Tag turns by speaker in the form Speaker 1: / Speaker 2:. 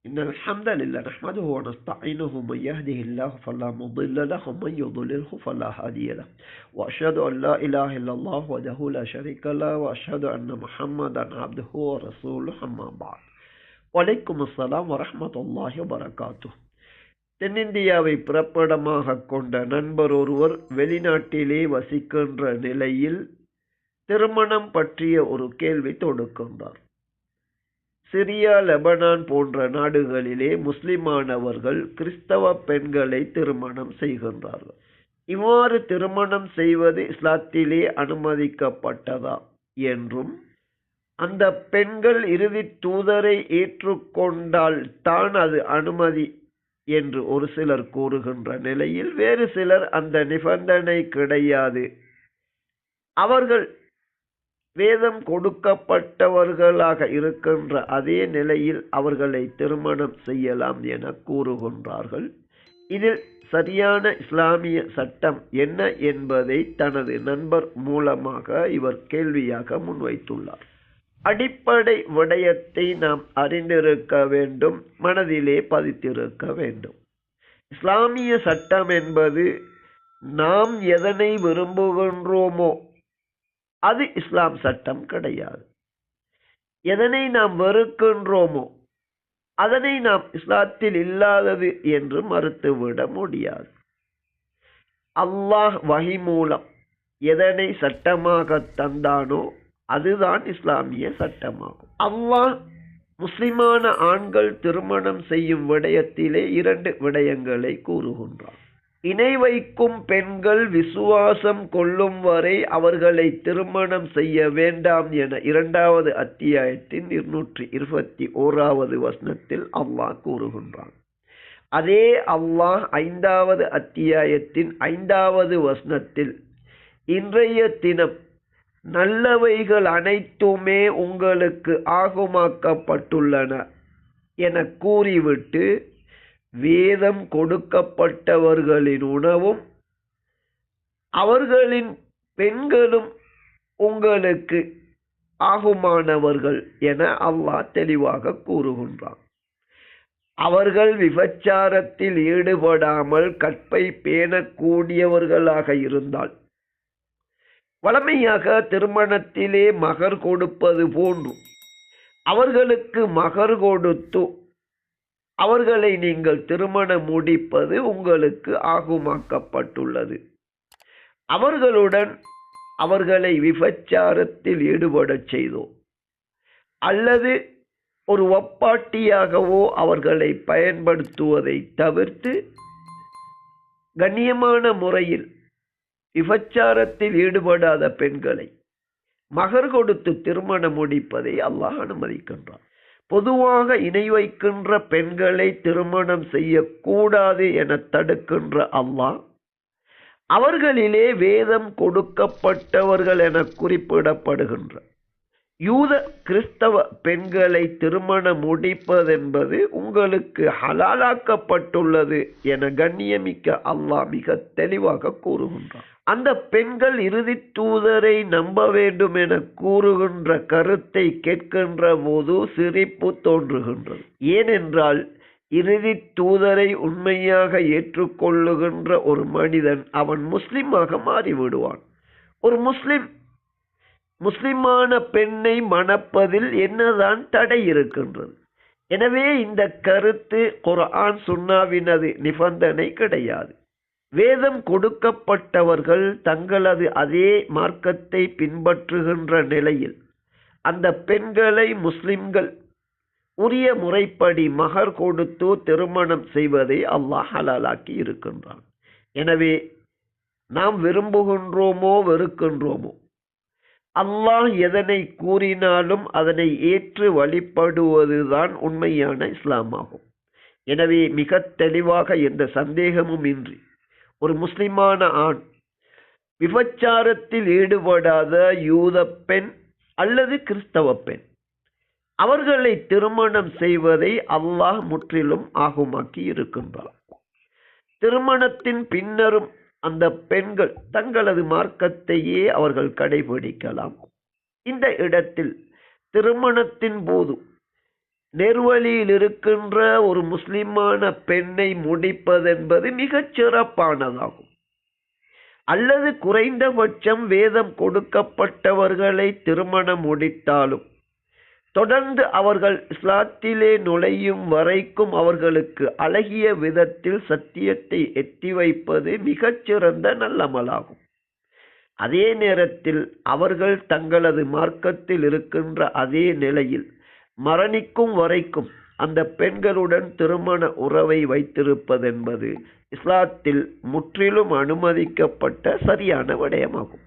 Speaker 1: إن الحمد لله نحمده ونستعينه من يهده الله فلا مضل له ومن يضلله فلا هادي له وأشهد أن لا إله إلا الله وحده لا شريك له وأشهد أن محمدا عبده ورسوله أما بعد وعليكم السلام ورحمة الله وبركاته. தென்னிந்தியாவை பிறப்பிடமாக கொண்ட நண்பர் ஒருவர் வெளிநாட்டிலே வசிக்கின்ற நிலையில் திருமணம் பற்றிய ஒரு கேள்வி தொடுக்கின்றார். சிரியா, லெபனான் போன்ற நாடுகளிலே முஸ்லிமானவர்கள் கிறிஸ்தவ பெண்களை திருமணம் செய்கின்றார்கள். இவ்வாறு திருமணம் செய்வது இஸ்லாத்திலே அனுமதிக்கப்பட்டதா என்றும், அந்த பெண்கள் இறுதி தூதரை ஏற்றுக்கொண்டால் தான் அது அனுமதி என்று ஒரு சிலர் கூறுகின்ற நிலையில், வேறு சிலர் அந்த நிபந்தனை கிடையாது, அவர்கள் வேதம் கொடுக்கப்பட்டவர்களாக இருக்கின்ற அதே நிலையில் அவர்களை திருமணம் செய்யலாம் என கூறுகின்றார்கள். இதில் சரியான இஸ்லாமிய சட்டம் என்ன என்பதை தனது நண்பர் மூலமாக இவர் கேள்வியாக முன்வைத்துள்ளார். அடிப்படை விடயத்தை நாம் அறிந்திருக்க வேண்டும், மனதிலே பதித்திருக்க வேண்டும். இஸ்லாமிய சட்டம் என்பது நாம் எதனை விரும்புகின்றோமோ அது இஸ்லாம் சட்டம் கிடையாது. எதனை நாம் வெறுக்கின்றோமோ அதனை நாம் இஸ்லாத்தில் இல்லாதது என்று மறுத்துவிட முடியாது. அல்லாஹ் வஹி மூலம் எதனை சட்டமாக தந்தானோ அதுதான் இஸ்லாமிய சட்டமாகும். அல்லாஹ் முஸ்லிமான ஆண்கள் திருமணம் செய்யும் விடயத்திலே 2 விடயங்களை கூறுகின்றார். இணை வைக்கும் பெண்கள் விசுவாசம் கொள்ளும் வரை அவர்களை திருமணம் செய்ய வேண்டாம் என 2வது அத்தியாயத்தின் 221வது வசனத்தில் அல்லாஹ் கூறுகின்றான். அதே அல்லாஹ் 5வது அத்தியாயத்தின் 5வது வசனத்தில் இன்றைய தினம் நல்லவைகள் அனைத்துமே உங்களுக்கு ஆகுமாக்கப்பட்டுள்ளன என கூறிவிட்டு, வேதம் கொடுக்கப்பட்டவர்களின் உணவும் அவர்களின் பெண்களும் உங்களுக்கு ஆகுமானவர்கள் என அல்லாஹ் தெளிவாக கூறுகின்றான். அவர்கள் விபச்சாரத்தில் ஈடுபடாமல் கற்பை பேணக்கூடியவர்களாக இருந்தால், வழமையாக திருமணத்திலே மகர் கொடுப்பது போன்று அவர்களுக்கு மகர் கொடுத்து அவர்களை நீங்கள் திருமணம் முடிப்பது உங்களுக்கு ஆகுமாக்கப்பட்டுள்ளது. அவர்களுடன் அவர்களை விபச்சாரத்தில் ஈடுபடச் செய்தோ அல்லது ஒரு ஒப்பாட்டியாகவோ அவர்களை பயன்படுத்துவதை தவிர்த்து கண்ணியமான முறையில் விபச்சாரத்தில் ஈடுபடாத பெண்களை மகர் கொடுத்து திருமணம் முடிப்பதை அல்லாஹ் அனுமதிக்கின்றான். பொதுவாக இணை வைக்கின்ற பெண்களை திருமணம் செய்யக்கூடாது என தடுக்கின்ற அல்லாஹ் அவர்களிலே வேதம் கொடுக்கப்பட்டவர்கள் என குறிப்பிடப்படுகின்ற யூத கிறிஸ்தவ பெண்களை திருமணம் முடிப்பதென்பது உங்களுக்கு ஹலாலாக்கப்பட்டுள்ளது என கண்ணியமிக்க அல்லாஹ் மிக தெளிவாக கூறுகின்றார். அந்த பெண்கள் இறுதி தூதரை நம்ப வேண்டும் என கூறுகின்ற கருத்தை கேட்கின்ற போது சிரிப்பு தோன்றுகின்றது. ஏனென்றால் இறுதி தூதரை உண்மையாக ஏற்றுக்கொள்ளுகின்ற ஒரு மனிதன் அவன் முஸ்லிமாக மாறிவிடுவான். ஒரு முஸ்லிமான பெண்ணை மணப்பதில் என்னதான் தடை இருக்கின்றது? எனவே இந்த கருத்து குர்ஆன் சுன்னாவினது நிபந்தனை கிடையாது. வேதம் கொடுக்கப்பட்டவர்கள் தங்களது அதே மார்க்கத்தை பின்பற்றுகின்ற நிலையில் அந்த பெண்களை முஸ்லிம்கள் உரிய முறைப்படி மகர் கொடுத்து திருமணம் செய்வதை அல்லாஹ் ஹலாலாக்கி இருக்கின்றான். எனவே நாம் விரும்புகின்றோமோ வெறுக்கின்றோமோ அல்லாஹ் எதனை கூறினாலும் அதனை ஏற்று வழிபடுவதுதான் உண்மையான இஸ்லாமாகும். எனவே மிக தெளிவாக எந்த சந்தேகமும் இன்றி ஒரு முஸ்லிமான ஆண் விபச்சாரத்தில் ஈடுபடாத யூத பெண் அல்லது கிறிஸ்தவ பெண் அவர்களை திருமணம் செய்வதை அல்லாஹ் முற்றிலும் ஆகுமாக்கி இருக்கின்றார். திருமணத்தின் பின்னரும் அந்த பெண்கள் தங்களது மார்க்கத்தையே அவர்கள் கடைபிடிக்கலாம். இந்த இடத்தில் திருமணத்தின் போது நெர்வழியில் இருக்கின்ற ஒரு முஸ்லிமான பெண்ணை முடிப்பதென்பது மிகச் சிறப்பானதாகும். அல்லது குறைந்தபட்சம் வேதம் கொடுக்கப்பட்டவர்களை திருமணம் முடித்தாலும் தொடர்ந்து அவர்கள் இஸ்லாத்திலே நுழையும் வரைக்கும் அவர்களுக்கு அழகிய விதத்தில் சத்தியத்தை எத்தி வைப்பது மிகச்சிறந்த நல்லமலாகும். அதே நேரத்தில் அவர்கள் தங்களது மார்க்கத்தில் இருக்கின்ற அதே நிலையில் மரணிக்கும் வரைக்கும் அந்த பெண்களுடன் திருமண உறவை வைத்திருப்பதென்பது இஸ்லாத்தில் முற்றிலும் அனுமதிக்கப்பட்ட சரியான விடயமாகும்.